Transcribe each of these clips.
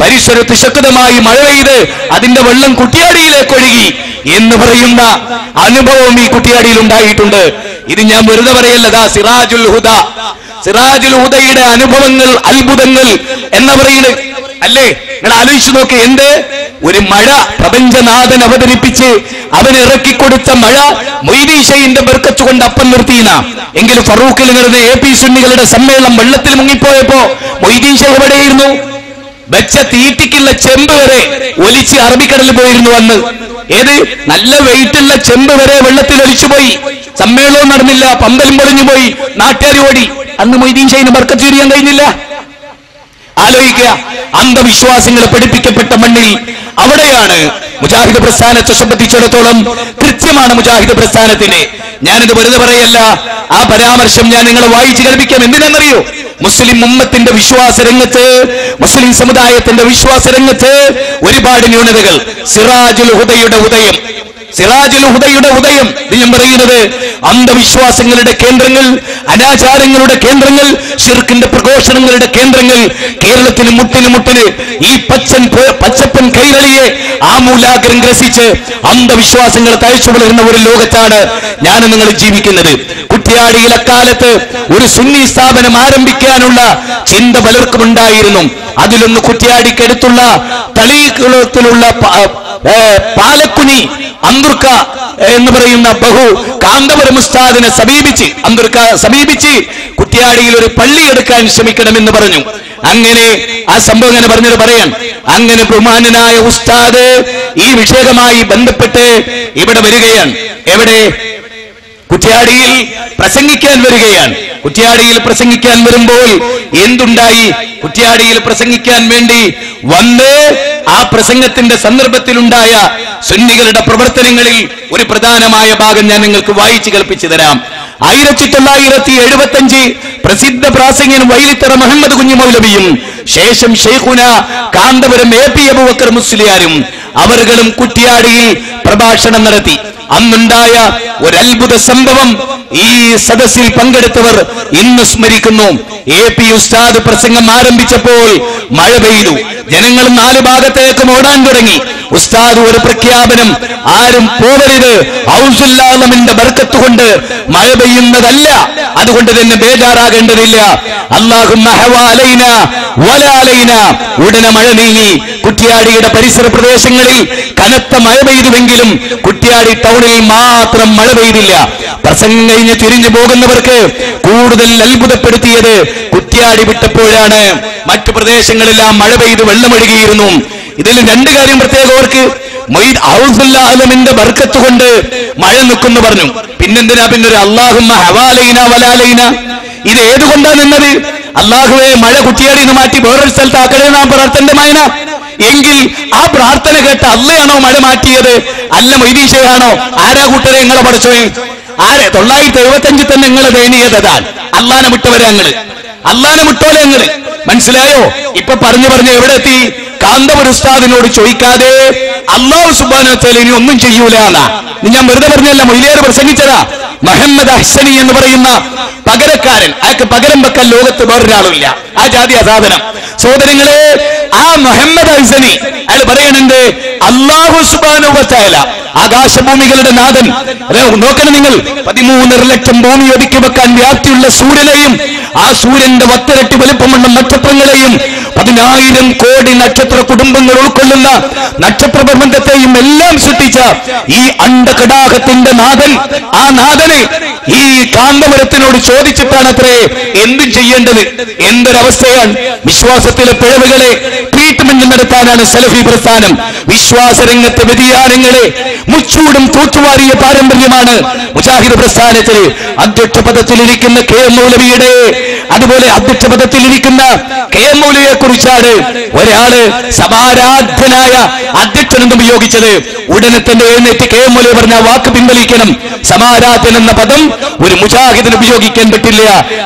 പരിസരത്ത് ശക്തമായി മഴ പെയ്ത് അതിന്റെ വെള്ളം കുറ്റ്യാടിയിലേക്ക് ഒഴുകി എന്ന് പറയുന്ന അനുഭവം ഈ കുറ്റ്യാടിയിൽ ഉണ്ടായിട്ടുണ്ട്. ഇത് ഞാൻ വെറുതെ പറയല്ലതാ സിറാജുൽ ഹുദയുടെ അനുഭവങ്ങൾ, അത്ഭുതങ്ങൾ എന്ന് പറയുന്നത് അല്ലേ? നിങ്ങൾ ആലോചിച്ചു നോക്ക്. എന്ത് ഒരു മഴ പ്രപഞ്ചനാഥൻ അവതരിപ്പിച്ച് അവൻ ഇറക്കിക്കൊടുത്ത മഴ മൊയ്തീൻ ഷെയ്ഖിന്റെ ബർക്കത്ത് കൊണ്ട് അപ്പം നിർത്തിയിന. എങ്കിലും ഫറൂഖിൽ നടന്ന AP സുന്നികളുടെ സമ്മേളനം വെള്ളത്തിൽ മുങ്ങിപ്പോയപ്പോ മൊയ്തീൻ ഷെയ്ഖ് എവിടെയായിരുന്നു? വെച്ച തീറ്റിക്കുള്ള ചെമ്പ് വരെ ഒലിച്ച് അറബിക്കടലിൽ പോയിരുന്നു അന്ന്. ഏത് നല്ല വെയിറ്റുള്ള ചെമ്പ് വരെ വെള്ളത്തിൽ ഒലിച്ചുപോയി. സമ്മേളനവും നടന്നില്ല, പന്തലും പൊളിഞ്ഞു പോയി, നാട്ടുകാർ ഓടി. അന്ന് മൊയ്തീൻ ഷെയ്ഖിന് ബർക്കത്ത് ചൊരിയാൻ കഴിഞ്ഞില്ല. ആലോചിക്കുക, അന്ധവിശ്വാസങ്ങൾ പഠിപ്പിക്കപ്പെട്ട മണ്ണിൽ അവിടെയാണ് മുജാഹിദ് പ്രസ്ഥാനത്തെ സംബന്ധിച്ചിടത്തോളം കൃത്യമാണ് മുജാഹിദ് പ്രസ്ഥാനത്തിന്. ഞാനിത് വെറുതെ പറയല്ല, ആ പരാമർശം ഞാൻ നിങ്ങളെ വായിച്ചു കേൾപ്പിക്കാം. എന്തിനാണെന്നറിയോ? മുസ്ലിം ഉമ്മത്തിന്റെ വിശ്വാസ രംഗത്ത്, മുസ്ലിം സമുദായത്തിന്റെ വിശ്വാസ രംഗത്ത് ഒരുപാട് ന്യൂനതകൾ. സിറാജുൽ ഹുദയുടെ ഉദയം ഞാൻ പറയുന്നത് അന്ധവിശ്വാസങ്ങളുടെ കേന്ദ്രങ്ങൾ, അനാചാരങ്ങളുടെ കേന്ദ്രങ്ങൾ, ശിർക്കിന്റെ പ്രഘോഷണങ്ങളുടെ കേന്ദ്രങ്ങൾ കേരളത്തിന് മുട്ടിന് ഈ പച്ചപ്പൻ കൈരളിയെ ആമൂലാഗ്രം ഗ്രസിച്ച് അന്ധവിശ്വാസങ്ങൾ തഴച്ചു വളരുന്ന ഒരു ലോകത്താണ് ഞാൻ നിങ്ങൾ ജീവിക്കുന്നത്. കുറ്റ്യാടിയിൽ അക്കാലത്ത് ഒരു സുന്നി സ്ഥാപനം ആരംഭിക്കാനുള്ള ചിന്ത പലർക്കും ഉണ്ടായിരുന്നു. അതിലൊന്ന് കുറ്റ്യാടിക്കടുത്തുള്ള തളീകുളത്തിലുള്ള പാലക്കുനി അന്തുർക്ക എന്ന് പറയുന്ന കാന്തപുരം ഉസ്താദിനെ സമീപിച്ച് കുറ്റ്യാടിയിൽ ഒരു പള്ളി എടുക്കാൻ ശ്രമിക്കണമെന്ന് പറഞ്ഞു. അങ്ങനെ ആ സംഭവം ഇങ്ങനെ പറഞ്ഞത് പറയാൻ, അങ്ങനെ ബഹുമാനനായ ഉസ്താദ് ഈ വിഷയവുമായി ബന്ധപ്പെട്ട് ഇവിടെ വരികയാണ്. എവിടെ? കുറ്റ്യാടിയിൽ പ്രസംഗിക്കാൻ വരികയാണ്. കുറ്റ്യാടിയിൽ പ്രസംഗിക്കാൻ വരുമ്പോൾ എന്തുണ്ടായി? കുറ്റ്യാടിയിൽ പ്രസംഗിക്കാൻ വേണ്ടി വന്ന് ആ പ്രസംഗത്തിന്റെ സന്ദർഭത്തിലുണ്ടായ സുന്നികളുടെ പ്രവർത്തനങ്ങളിൽ ഒരു പ്രധാനമായ ഭാഗം ഞാൻ നിങ്ങൾക്ക് വായിച്ചു കേൾപ്പിച്ചു തരാം. 1975 പ്രസിദ്ധ പ്രാസംഗികൻ വൈലിത്തറ മുഹമ്മദ് കുഞ്ഞി മൗലവിയും ശേഷം ഷെയ്ഖുന കാന്തപുരം AP അബൂബക്കർ മുസ്ലിയാരും അവர்களுം കുറ്റ്യാടിയിൽ പ്രഭാഷണം നടത്തി. അന്നുണ്ടായ ഒരു അത്ഭുത സംഭവം ഈ സദസ്സിൽ പങ്കെടുത്തവർ ഇന്ന് സ്മരിക്കുന്നു. AP ഉസ്താദ് പ്രസംഗം ആരംഭിച്ചപ്പോൾ മഴ പെയ്തു. ജനങ്ങൾ 4 ഭാഗത്തേക്കും ഓടാൻ തുടങ്ങി. ഉസ്താദ് ഒരു പ്രഖ്യാപനം, ആരും പോവരുത്, ഔസുല്ലാമിന്റെ ബർക്കത്ത് കൊണ്ട് മഴ പെയ്യുന്നതല്ല, അതുകൊണ്ട് തന്നെ ബേജാറാകേണ്ടതില്ല. അല്ലാഹുമ്മ ഹവാലൈന വലാലൈന. ഉടനെ മഴ നീങ്ങി. കുറ്റ്യാടിയുടെ പരിസര പ്രദേശങ്ങളിൽ കനത്ത മഴ പെയ്തുവെങ്കിലും കുറ്റ്യാടി ടൗണിൽ മാത്രം മഴ പെയ്തില്ല. പ്രസംഗം കഴിഞ്ഞ് തിരിഞ്ഞു പോകുന്നവർക്ക് കൂടുതൽ അത്ഭുതപ്പെടുത്തിയത് കുറ്റ്യാടി വിട്ടപ്പോഴാണ്. മറ്റു പ്രദേശങ്ങളെല്ലാം മഴ പെയ്ത് വെള്ളമൊഴുകിയിരുന്നു. ഇതിൽ 2 കാര്യം പ്രത്യേകം ഓർക്ക്. ഔസുല്ലാമിന്റെ ബർക്കത്ത് കൊണ്ട് മഴ നിൽക്കുന്നു പറഞ്ഞു. പിന്നെന്തിനാ ഒരു അല്ലാഹുമ്മ ഹവാലൈന വലാലൈന? ഇത് ഏതുകൊണ്ടാ നിന്നത്? അല്ലാഹുവേ മഴ കുറ്റ്യാടി നിന്ന് മാറ്റി വേറൊരു സ്ഥലത്താക്കണേ നാം പ്രാർത്ഥന മായന എങ്കിൽ ആ പ്രാർത്ഥന കേട്ട അള്ളയാണോ മഴ മാറ്റിയത്? അല്ല മൊയ്തീൻ ഷെയ്ഖാണോ? ആരാ കൂട്ടരെ നിങ്ങളെ പഠിച്ചോയെ? 975 തന്നെ നിങ്ങളെ ദയനീയതാണ്. അള്ളാനെ വിട്ടവരെ അള്ളാനെ വിട്ടോലെ മനസ്സിലായോ? ഇപ്പൊ പറഞ്ഞു എവിടെ എത്തി? കാന്തപുരം ഉസ്താദിനോട് ചോദിക്കാതെ അല്ലാഹു സുബ്ഹാനഹു വ തആല ഇനി ഒന്നും ചെയ്യൂല എന്നാ. ഞാൻ വെറുതെ പറഞ്ഞല്ല, മൊയ്ലിയാർ പ്രസംഗിച്ചതാ. മുഹമ്മദ് അഹ്സനി എന്ന് പറയുന്ന പകരക്കാരൻ, അയാൾക്ക് പകരം വെക്കാൻ ലോകത്ത് വേറൊരാളുമില്ല. ആ ജാതി അസാധനം. സഹോദരങ്ങളെ, ആ മുഹമ്മദ് അഹ്സനി അയാൾ പറയുന്നുണ്ട്, അല്ലാഹു സുബ്ഹാനഹു വ തആല ആകാശഭൂമികളുടെ നാഥൻ. നോക്കണം നിങ്ങൾ, 13 ലക്ഷം ഭൂമി ഒതുക്കി വെക്കാൻ വ്യാപ്തിയുള്ള സൂര്യനെയും ആ സൂര്യന്റെ 10 ഇരട്ടി വലുപ്പമുള്ള നക്ഷത്രങ്ങളെയും 10,000 കോടി നക്ഷത്ര കുടുംബങ്ങൾ ഉൾക്കൊള്ളുന്ന നക്ഷത്ര പ്രപഞ്ചത്തെയും എല്ലാം സൃഷ്ടിച്ച ഈ അണ്ഡകടാഹത്തിന്റെ നാഥൻ, ആ നാഥനെ ഈ കാന്തപുരത്തിനോട് ചോദിച്ചിട്ടാണ് അത്രേ എന്തും ചെയ്യേണ്ടത്. എന്തൊരവസ്ഥയാണ്! വിശ്വാസത്തിലെ പിഴവുകളെ ട്രീറ്റ്മെന്റ് നടത്താനാണ് സലഫി പ്രസ്ഥാനം. വിശ്വാസരംഗത്തെ വ്യതിയാനങ്ങളെ മുച്ചൂടും തൂത്തുവാരിയ പാരമ്പര്യമാണ് മുജാഹിദ് പ്രസ്ഥാനത്തിൽ. അധ്യക്ഷ പദത്തിലിരിക്കുന്ന KM മൗലവിയുടെ, അതുപോലെ അധ്യക്ഷ പദത്തിലിരിക്കുന്ന KM മൗലവിയെ കുറിച്ചാണ് ഒരാള് സമാരാധ്യനായ അധ്യക്ഷൻ എന്ന് ഉപയോഗിച്ചത്. ഉടനെ തന്നെ എഴുന്നേറ്റ് KM മൗലവി പറഞ്ഞ വാക്ക് പിൻവലിക്കണം. സമാരാധ്യൻ എന്ന പദം ഒരു മുജാഹിദിന് ഉപയോഗിക്കാൻ പറ്റില്ല.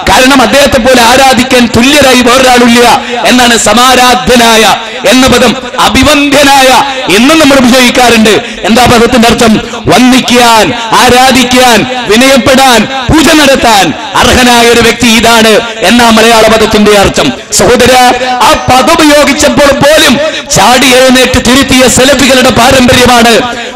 കാരണം അദ്ദേഹത്തെ പോലെ ആരാധിക്കാൻ തുല്യരായി വേറൊരാളില്ല എന്നാണ്. സമാരാധ്യനായ എന്ന പദം അഭിവന്ദ്യനായ എന്നും നമ്മൾ ഉപയോഗിക്കാറുണ്ട്. എന്താ പദത്തിന്റെ അർത്ഥം? വന്ദിക്കാൻ, ആരാധിക്കാൻ, വിനയപ്പെടാൻ, പൂജ നടത്താൻ അർഹനായ ഒരു വ്യക്തി ഇതാണ് എന്നാ മലയാള പദത്തിന്റെ അർത്ഥം. സഹോദര, ആ പദം ഉപയോഗിച്ചപ്പോൾ പോലും ചാടി എഴുന്നേറ്റ് തിരുത്തിയ സലഫികളുടെ പാരമ്പര്യമാണ്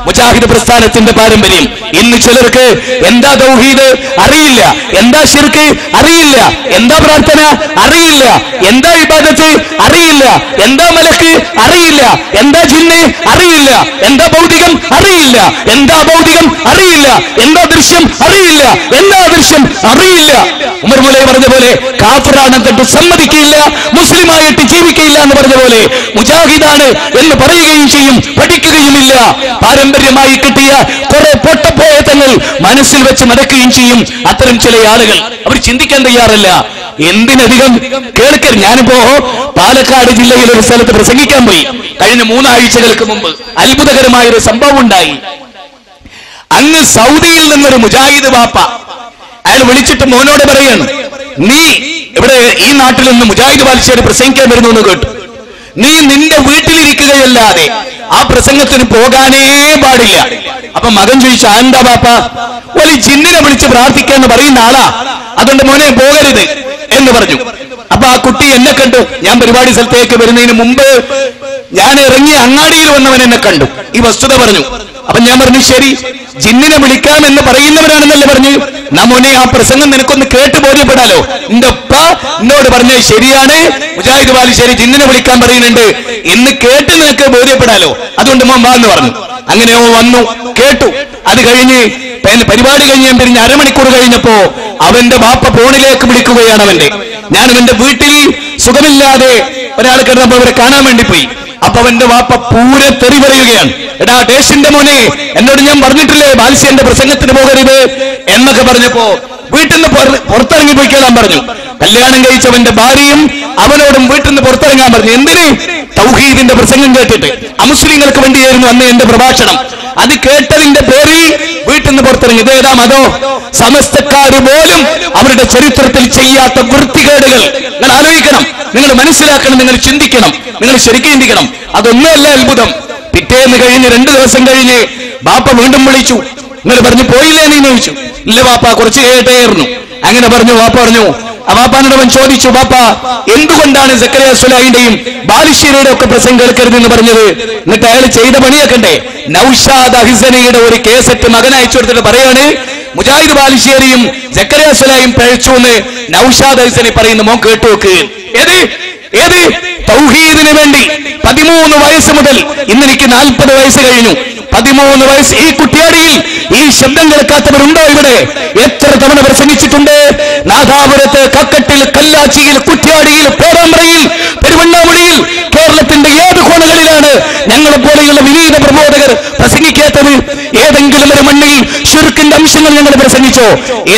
മുജാഹിദ് പ്രസ്ഥാനത്തിന്റെ പാരമ്പര്യം. ഇന്ന് ചിലർക്ക് എന്താ തൗഹീദ് അറിയില്ല, എന്താ ശിർക്ക് അറിയില്ല, എന്താ പ്രാർത്ഥന അറിയില്ല, എന്താ ഇബാദത്ത് അറിയില്ല, എന്താ മലക്ക് അറിയില്ല, എന്താ ജിന്ന് അറിയില്ല, എന്താ ഭൗതികം അറിയില്ല, എന്താ ഭൗതികം അറിയില്ല, എന്താ ദൃശ്യം അറിയില്ല, എന്താ ദൃശ്യം അറിയില്ല. ഉമർ മുലൈ പറഞ്ഞ പോലെ കാഫിറാണെന്നിട്ട് സമ്മതിക്കില്ല, മുസ്ലിമായിട്ട് ജീവിക്കില്ല എന്ന് പറഞ്ഞ പോലെ മുജാഹിദാണ് എന്ന് പറയുകയും ചെയ്യും, പഠിക്കുകയുമില്ല. പാരമ്പര്യമായി കിട്ടിയ കുറെ പൊട്ടപ്പോയത്തങ്ങൾ മനസ്സിൽ വെച്ച് നടക്കുകയും ചെയ്യും. അത്തരം ചില ആളുകൾ അവർ ചിന്തിക്കാൻ തയ്യാറല്ല. എന്തിനധികം കേൾക്കൽ. ഞാനിപ്പോ പാലക്കാട് ജില്ലയിൽ ഒരു സ്ഥലത്ത് പ്രസംഗിക്കാൻ പോയി. കഴിഞ്ഞ 3 ആഴ്ചകൾക്ക് മുമ്പ് അത്ഭുതകരമായ ഒരു സംഭവം ഉണ്ടായി. അങ്ങ് സൗദിയിൽ നിന്നൊരു മുജാഹിദ് ബാപ്പ അയാൾ വിളിച്ചിട്ട് മോനോട് പറയാണ്, നീ ഇവിടെ ഈ നാട്ടിൽ നിന്ന് മുജാഹിദ് ബാലിശ്ശേരി പ്രസംഗിക്കാൻ വരുന്നു എന്ന് കേട്ടു. നീ നിന്റെ വീട്ടിലിരിക്കുകയല്ലാതെ ആ പ്രസംഗത്തിന് പോകാനേ പാടില്ല. അപ്പൊ മകൻ ചോദിച്ചു, എന്താ ബാപ്പ? ഒരു ജിന്നിനെ വിളിച്ച് പ്രാർത്ഥിക്കാന്ന് പറയുന്ന ആളാ, അതുകൊണ്ട് മോനെ പോകരുത് എന്ന് പറഞ്ഞു. അപ്പൊ ആ കുട്ടി എന്നെ കണ്ടു. ഞാൻ പരിപാടി സ്ഥലത്തേക്ക് വരുന്നതിന് മുമ്പ് ഞാൻ ഇറങ്ങി അങ്ങാടിയിൽ വന്നവൻ എന്നെ കണ്ടു, ഈ വസ്തുത പറഞ്ഞു. അപ്പൊ ഞാൻ പറഞ്ഞു, ശരി, ജിന്നിനെ വിളിക്കാം എന്ന് പറയുന്നവരാണെന്നല്ലേ പറഞ്ഞു. നമ്മോനെ ആ പ്രസംഗം നിനക്കൊന്ന് കേട്ട് ബോധ്യപ്പെടാലോ. എന്റെ ഉപ്പ എന്നോട് പറഞ്ഞത് ശരിയാണ്, മുജാഹിദ് ബാലിശ്ശേരി ജിന്നിനെ വിളിക്കാൻ പറയുന്നുണ്ട് എന്ന് കേട്ട് നിനക്ക് ബോധ്യപ്പെടാലോ, അതുകൊണ്ട് മോൻ വാ എന്ന് പറഞ്ഞു. അങ്ങനെ ഓ വന്നു, കേട്ടു. അത് കഴിഞ്ഞ് പരിപാടി കഴിഞ്ഞ് ഞാൻ പിരിഞ്ഞ് അരമണിക്കൂർ കഴിഞ്ഞപ്പോ അവന്റെ ബാപ്പ ഫോണിലേക്ക് വിളിക്കുകയാണ് അവന്റെ. ഞാൻ അവന്റെ വീട്ടിൽ സുഖമില്ലാതെ ഒരാൾ കിടന്നപ്പോ അവരെ കാണാൻ വേണ്ടി പോയി. അപ്പൊ അവന്റെ വാപ്പ പൂരെ തെറി പറയുകയാണ്, എടാ ഡേഷിന്റെ മോനെ, എന്നോട് ഞാൻ പറഞ്ഞിട്ടില്ലേ ബാലിശ്ശേരിന്റെ പ്രസംഗത്തിന് പോകരുത് എന്നൊക്കെ പറഞ്ഞപ്പോ വീട്ടിൽ നിന്ന് പുറത്തിറങ്ങി പോയി കേൾക്കാൻ പറഞ്ഞു. കല്യാണം കഴിച്ചവന്റെ ഭാര്യയും അവനോടും വീട്ടിൽ നിന്ന് പുറത്തിറങ്ങാൻ പറഞ്ഞു. എന്തിന്? തൗഹീദിന്റെ പ്രസംഗം കേട്ടിട്ട്. അമുസ്ലിങ്ങൾക്ക് വേണ്ടിയായിരുന്നു അന്ന് എന്റെ പ്രഭാഷണം. അത് കേട്ടതിന്റെ പേരിൽ വീട്ടിൽ നിന്ന് പുറത്തിറങ്ങി. ഇതേതാ മതോ? സമസ്തക്കാര് പോലും അവരുടെ ചരിത്രത്തിൽ ചെയ്യാത്ത വൃത്തികേടുകൾ. നിങ്ങൾ ആലോചിക്കണം, നിങ്ങൾ മനസ്സിലാക്കണം, നിങ്ങൾ ചിന്തിക്കണം, നിങ്ങൾ ശരിക്കും ചിന്തിക്കണം. അതൊന്നുമല്ല അത്ഭുതം. പിറ്റേന്ന് കഴിഞ്ഞ് 2 ദിവസം കഴിഞ്ഞ് ബാപ്പ വീണ്ടും വിളിച്ചു. നിങ്ങൾ പറഞ്ഞു പോയില്ലേ നീ ചോദിച്ചു. ഇല്ല ബാപ്പ, കുറച്ച് കേട്ടായിരുന്നു. അങ്ങനെ പറഞ്ഞു. ബാപ്പ പറഞ്ഞു, വാപ്പാനോടവൻ ചോദിച്ചു, ബാപ്പ എന്തുകൊണ്ടാണ് സക്കറിയ സുലൈന്റെയും ബാലിശ്ശേരിയുടെ ഒക്കെ പ്രസംഗം കേൾക്കരുത് എന്ന് പറഞ്ഞത്? എന്നിട്ട് അയാൾ ചെയ്ത പണിയാക്കണ്ടേ? നൗഷാദ് അഹിസനിയുടെ ഒരു കേസറ്റ് മകൻ അയച്ചു കൊടുത്തിട്ട് പറയാണ്, മുജാഹിദ് ബാലിശ്ശേരിയും സക്കറിയ സുലൈയും പഴച്ചു എന്ന് നൗഷാദ് അഹിസനി പറയുന്ന മോൻ കേട്ടു നോക്ക്. ഏത് തൗഹീദിന് വേണ്ടി 13 വയസ്സ് മുതൽ ഇന്ന് എനിക്ക് 40 വയസ്സ് കഴിഞ്ഞു. 13 വയസ്സ് ഈ കുട്ടിയാടിയിൽ ഈ ശബ്ദം കേൾക്കാത്തവരുണ്ടോ ഇവിടെ? എത്ര തവണ പ്രസംഗിച്ചിട്ടുണ്ട്? നാദാപുരത്ത്, കക്കട്ടിൽ, കല്ലാച്ചിയിൽ, കുറ്റ്യാടിയിൽ, പേരാമ്പ്രയിൽ, പെരുവണ്ണാമുടിയിൽ, കേരളത്തിന്റെ ഏത് കോണുകളിലാണ് ഞങ്ങളെ പോലെയുള്ള വിനീത പ്രബോധകർ പ്രസംഗിക്കാത്തത്? ഏതെങ്കിലും ഒരു മണ്ണിൽ ഷിർക്കിന്റെ അംശങ്ങൾ ഞങ്ങൾ പ്രസംഗിച്ചോ?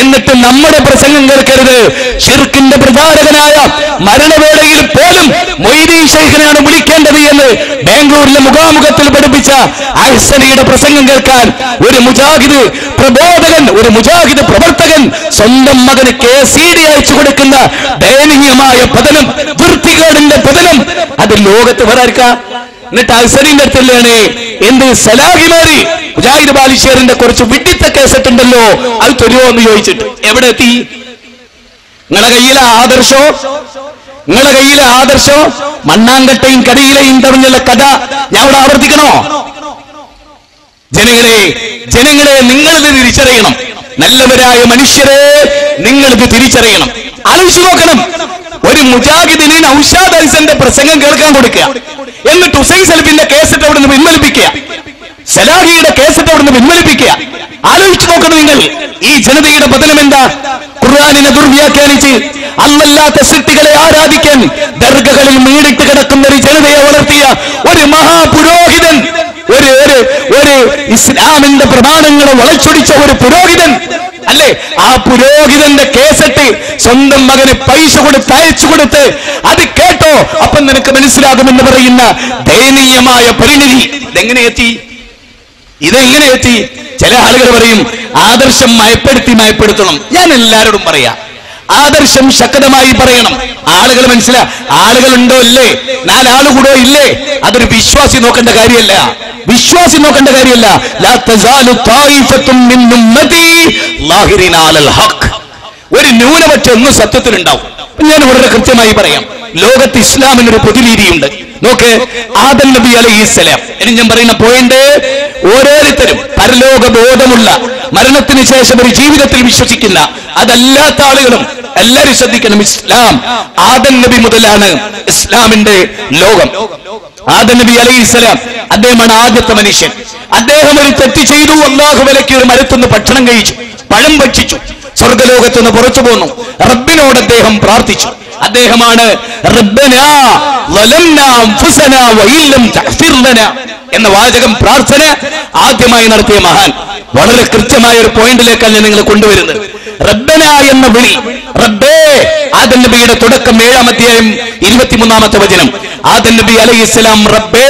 എന്നിട്ട് നമ്മുടെ പ്രസംഗം കേൾക്കരുത്. ഷിർക്കിന്റെ പ്രചാരകനായ മരണവേളയിൽ പോലും മൊയ്തീൻ ശൈഖിനെയാണ് വിളിക്കേണ്ടത് എന്ന് ബാംഗ്ലൂരിലെ മുഖാമുഖത്തിൽ പഠിപ്പിച്ച അഹ്സനിയുടെ പ്രസംഗം കേൾക്കാൻ ഒരു മുജാഹിദ് പ്രബോധകൻ, ഒരു മുജാഹിദ് പ്രവർത്തകൻ സ്വന്തം മകന് KCD അയച്ചു കൊടുക്കുന്ന ദയനീയമായ പതനം, വൃത്തികേടിന്റെ പതനം, അത് ലോകത്ത് വരാർക്കാ? എന്നിട്ട് അഹ്സനിന്റെ അടുത്തല്ലാണ് എന്ത് സലാഹിമാരി മുജാഹിദ് ബാലിശ്ശേരിന്റെ കുറച്ച് വിഡിത്ത കേസറ്റ് ഉണ്ടല്ലോ, അത് തരുമോ എന്ന് ചോദിച്ചിട്ട് എവിടെ എത്തി? നിങ്ങളെ കയ്യിലെ ആദർശോ മണ്ണാങ്കട്ടയും കരയിലെയും തമ്മിലുള്ള കഥ ഞാൻ ഇവിടെ ആവർത്തിക്കണോ? ജനങ്ങളെ നിങ്ങളിത് തിരിച്ചറിയണം. നല്ലവരായ മനുഷ്യരെ നിങ്ങളിത് തിരിച്ചറിയണം. ആലോചിച്ചു നോക്കണം. ഒരു മുജാഹിദിന് നൗഷാദ് അഹിസന്റെ പ്രസംഗം കേൾക്കാൻ കൊടുക്കുക, എന്നിട്ട് ഹുസൈൻ സലഫിന്റെ കേസറ്റ് അവിടെ നിന്ന് പിൻവലിപ്പിക്കുക, സലാഹിയുടെ കേസറ്റ് അവിടെ നിന്ന് പിൻവലിപ്പിക്കുക. ആലോചിച്ചു നോക്കണം നിങ്ങൾ. ഈ ജനതയുടെ പതനം എന്താ? ഖുർആനിനെ ദുർവ്യാഖ്യാനിച്ച് അല്ലല്ലാത്ത സൃഷ്ടികളെ ആരാധിക്കാൻ ദർഗകളിൽ മീടിട്ട് കിടക്കുന്ന ഒരു ജനതയെ വളർത്തിയ ഒരു മഹാപുരോഹിതൻ, ഒരു ഇസ്ലാമിന്റെ പ്രമാണങ്ങളെ വളച്ചൊടിച്ച ഒരു പുരോഹിതൻ അല്ലേ? ആ പുരോഹിതന്റെ കേസറ്റ് സ്വന്തം മകന് പൈസ കൊടുത്ത് അയച്ചു കൊടുത്ത് അത് കേട്ടോ അപ്പം നിനക്ക് മനസ്സിലാകുമെന്ന് പറയുന്ന ദയനീയമായ പരിണിതി ഇതെങ്ങനെ എത്തി? ചില ആളുകൾ പറയും ആദർശം മയപ്പെടുത്തണം. ഞാൻ എല്ലാവരോടും പറയാം, ആദർശം ശക്തമായി പറയണം. ആളുകൾ ആളുകളുണ്ടോ ഇല്ലേ, 4 ആള് കൂടോ ഇല്ലേ, അതൊരു വിശ്വാസി നോക്കേണ്ട കാര്യമല്ല. ലാ തസാലു ത്വായിഫത്തുൻ മിൻ ഉമ്മതി ളാഹിരീന അലൽ ഹഖ്. ഒരു ന്യൂനപക്ഷം ഒന്നും സത്യത്തിലുണ്ടാവും. ഞാൻ വളരെ കൃത്യമായി പറയാം. ലോകത്ത് ഇസ്ലാമിനൊരു പൊതുരീതിയുണ്ട്. നോക്ക്, ആദം നബി അലൈഹിസ്സലാം. ഇനി ഞാൻ പറയുന്ന പോയിന്റ്, ഓരോരുത്തരും പരലോക ബോധമുള്ള, മരണത്തിന് ശേഷം ഒരു ജീവിതത്തിൽ വിശ്വസിക്കുന്ന, അതല്ലാത്ത ആളുകളും എല്ലാവരും ശ്രദ്ധിക്കണം. ഇസ്ലാം ആദം നബി മുതലാണ് ഇസ്ലാമിന്റെ ലോകം. ആദം നബി അലൈഹിസ്സലാം അദ്ദേഹമാണ് ആദ്യത്തെ മനുഷ്യൻ. അദ്ദേഹം ഒരു തെറ്റ് ചെയ്തു, അല്ലാഹു വിലക്കി ഒരു മരത്തുനിന്ന് ഭക്ഷണം കഴിച്ചു, പഴം ഭക്ഷിച്ചു, സ്വർഗലോകത്തുനിന്ന് പുറത്തു പോന്നു. റബ്ബിനോട് അദ്ദേഹം പ്രാർത്ഥിച്ചു. അദ്ദേഹമാണ് റബ്ബനാ വലംനാ അൻഫുസനാ വഇല്ലം തഗ്ഫിർ ലനാ എന്ന വാചകം പ്രാർത്ഥന ആദ്യമായി നടത്തിയ മഹാൻ. വളരെ കൃത്യമായ ഒരു പോയിന്റിലേക്കാണ് ഞാൻ നിങ്ങളെ കൊണ്ടുവരുന്നത്. റബ്ബന എന്ന വിളി, റബ്ബേ, ആദം നബിയുടെ തുടക്കം 7-ാം അധ്യായം 23-ാമത്തെ വചനം. ആദം നബി അലൈഹിസ്സലാം റബ്ബേ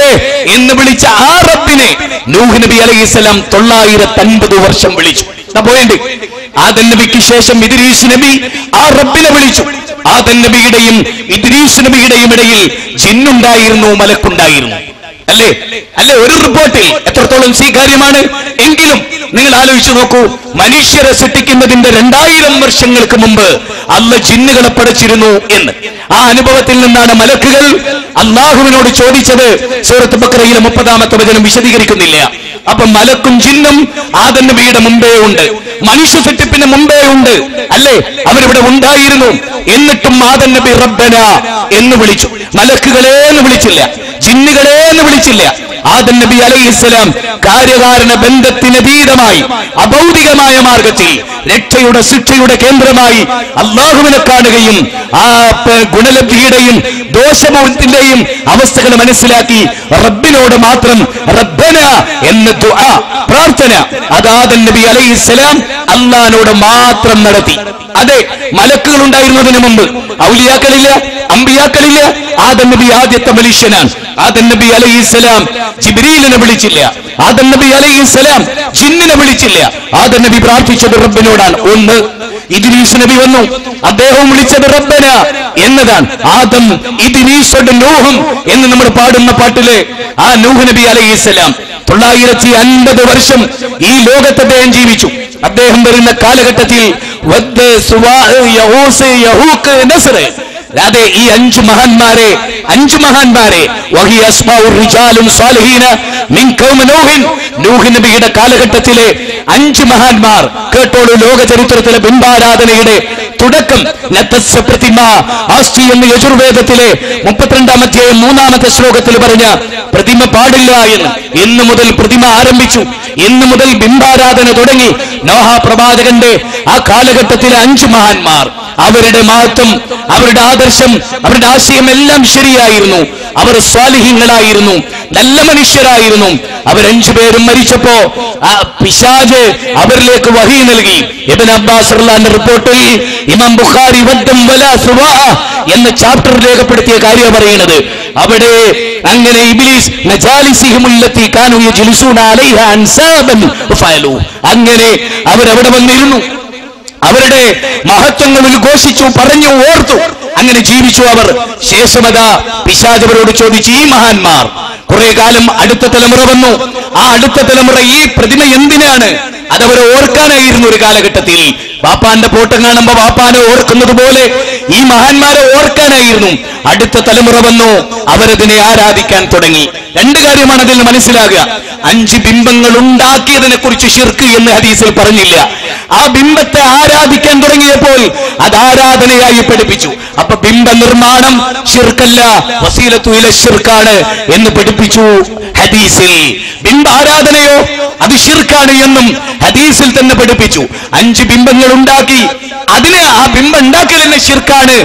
എന്ന് വിളിച്ച ആ റബ്ബിനെ നൂഹ് നബി അലൈഹിസ്സലാം 950 വർഷം വിളിച്ചു. പോയിന്റ്, ആദം നബിക്ക് ശേഷം ഇദ്രീസ് നബി ആ റബ്ബിനെ വിളിച്ചു. ആദം നബിയുടെയും ഇദ്രീസ് നബിയുടെയും ഇടയിൽ ജിന്നുണ്ടായിരുന്നു, മലക്കുണ്ടായിരുന്നു. അല്ലേ? ഒരു റിപ്പോർട്ടിൽ എത്രത്തോളം സ്വീകാര്യമാണ് എങ്കിലും നിങ്ങൾ ആലോചിച്ചു നോക്കൂ. മനുഷ്യരെ സൃഷ്ടിക്കുന്നതിന്റെ 2000 വർഷങ്ങൾക്ക് മുമ്പ് അല്ല ജിന്നുകളെ പടച്ചിരുന്നു എന്ന്. ആ അനുഭവത്തിൽ നിന്നാണ് മലക്കുകൾ അല്ലാഹുവിനോട് ചോദിച്ചത്. സൂറത്ത് ബഖറയിലെ 30-ാമത്തെ വചനം വിശദീകരിക്കുന്നില്ല. അപ്പൊ മലക്കും ജിന്നും ആദം നബിയുടെ മുമ്പേ ഉണ്ട്, മനുഷ്യ സൃഷ്ടിപ്പിന് മുമ്പേ ഉണ്ട്. അല്ലേ? അവരിവിടെ ഉണ്ടായിരുന്നു. എന്നിട്ടും ആദം നബി റബ്ബന എന്ന് വിളിച്ചു. മലക്കുകളെ എന്ന് വിളിച്ചില്ല, ജിന്നുകളെ എന്ന് വിളിച്ചില്ല. ആദം നബി അലൈഹിസ്സലാം കാര്യകാരണ ബന്ധത്തിനതീതമായി അഭൗതികമായ മാർഗത്തിൽ രക്ഷയുടെ ശിക്ഷയുടെ കേന്ദ്രമായി അല്ലാഹുവിനെ കാണുകയും ആ ഗുണലബ്ധിയുടെയും ദോഷബോധത്തിന്റെയും അവസ്ഥകൾ മനസ്സിലാക്കി റബ്ബിനോട് മാത്രം റബ്ബന എന്ന ദുആ, പ്രാർത്ഥന, അത് ആദം നബി അലൈഹിസ്സലാം അല്ലാഹുവിനോട് മാത്രം നടത്തി. അതെ, മലക്കുകൾ ഉണ്ടായിരുന്നതിന് മുമ്പ് ഔലിയാക്കളില്ല, അമ്പിയാക്കളില്ല. ആദം നബി ആദ്യത്തെ മനുഷ്യനാണ്. ആദം നബി അലൈഹിസ്സലാം ജിബ്രീലിനെ വിളിച്ചില്ല, ആദം നബി അലൈഹിസ്സലാം ജിന്നിനെ വിളിച്ചില്ല. ആദം നബി പ്രാർത്ഥിച്ചത് റബ്ബിനോടാണ്. ഒന്ന്, ഇദ്രീസ് നബി വന്നു, അദ്ദേഹവും വിളിച്ചത് റബ്ബന എന്നതാണ്. ആദം ഇദ്രീസോട് നൂഹും എന്ന് നമ്മൾ പാടുന്ന പാട്ടില് ആ നൂഹ് നബി അലൈഹിസ്സലാം 950 വർഷം ഈ ലോകത്ത് അദ്ദേഹം ജീവിച്ചു. അദ്ദേഹം വരുന്ന കാലഘട്ടത്തിൽ അതെ, ഈ 5 മഹാന്മാരെ നൂഹ് നബിയുടെ കാലഘട്ടത്തിലെ 5 മഹാന്മാർ കേട്ടോളൂ. ലോക ചരിത്രത്തിലെ ബിംബാരാധനയുടെ തുടക്കം പ്രതിമ ആസ്തി എന്ന് യജുർവേദത്തിലെ 32-ാം അധ്യായം 3-ാമത്തെ ശ്ലോകത്തിൽ പറഞ്ഞ പ്രതിമ പാടില്ല എന്ന്. ഇന്നു മുതൽ പ്രതിമ ആരംഭിച്ചു, ഇന്നു മുതൽ ബിംബാരാധന തുടങ്ങി. നോഹ പ്രവാചകന്റെ ആ കാലഘട്ടത്തിലെ 5 മഹാന്മാർ, അവരുടെ മഹത്വം, അവരുടെ ആദർശം, അവരുടെ ആശയം എല്ലാം ശരിയായിരുന്നു. അവർ സ്വാലിഹീങ്ങളായിരുന്നു, നല്ല മനുഷ്യരായിരുന്നു. അവർ 5 പേരും മരിച്ചപ്പോ ആ പിശാച് അവരിലേക്ക് വഹി നൽകി. ഇബ്നു അബ്ബാസ് റളിയല്ലാഹു റിപ്പോർട്ടിൽ ഇമാം ബുഖാരി വദ്ദം വലാ സുവാ എന്ന ചാപ്റ്റർ രേഖപ്പെടുത്തിയ കാര്യം പറയുന്നത്. അവിടെ അങ്ങനെ ഇബ്ലീസ് നജാലിസിഹിമുല്ലത്തി കാനൂ യജ്ലിസൂന അലൈഹാ അൻസാബൻ ഫഅലു, അങ്ങനെ അവരവിടെ വന്നിരുന്നു, അവരുടെ മഹത്വങ്ങൾ ഉദ്ഘോഷിച്ചു, പറഞ്ഞു, ഓർത്തു, അങ്ങനെ ജീവിച്ചു അവർ. ശേഷമതാ പിശാച് അവരോട് ചോദിച്ചു, ഈ മഹാന്മാർ കുറെ കാലം അടുത്ത തലമുറ വന്നു, ആ അടുത്ത തലമുറ ഈ പ്രതിമ എന്തിനാണ്? അതവരെ ഓർക്കാനായിരുന്നു. ഒരു കാലഘട്ടത്തിൽ ബാപ്പാന്റെ ഫോട്ടം കാണുമ്പോ ബാപ്പാനെ ഓർക്കുന്നത് പോലെ ഈ മഹാന്മാരെ ഓർക്കാനായിരുന്നു. അടുത്ത തലമുറ വന്നു, അവരതിനെ ആരാധിക്കാൻ തുടങ്ങി. 2 കാര്യമാണ് അതിൽ മനസ്സിലാകുക. 5 ബിംബങ്ങൾ ഉണ്ടാക്കിയതിനെ കുറിച്ച് ശിർക്ക് എന്ന് ഹദീസിൽ പറഞ്ഞില്ല. ആ ബിംബത്തെ ആരാധിക്കാൻ തുടങ്ങിയപ്പോൾ അത് ആരാധനയായി പഠിപ്പിച്ചു. അപ്പൊ ബിംബ നിർമ്മാണം ശിർക്കല്ല, വസീലത്തു ഇല ശിർക്കാണ് എന്ന് പഠിപ്പിച്ചു ഹദീസിൽ. ബിംബ ആരാധനയോ അത് ശിർക്കാണ് എന്നും ഹദീസിൽ തന്നെ പഠിപ്പിച്ചു. 5 ബിംബങ്ങൾ ഉണ്ടാക്കി, അതിനെ ആ ബിംബം ഉണ്ടാക്കൽ തന്നെ ശിർക്കാണ്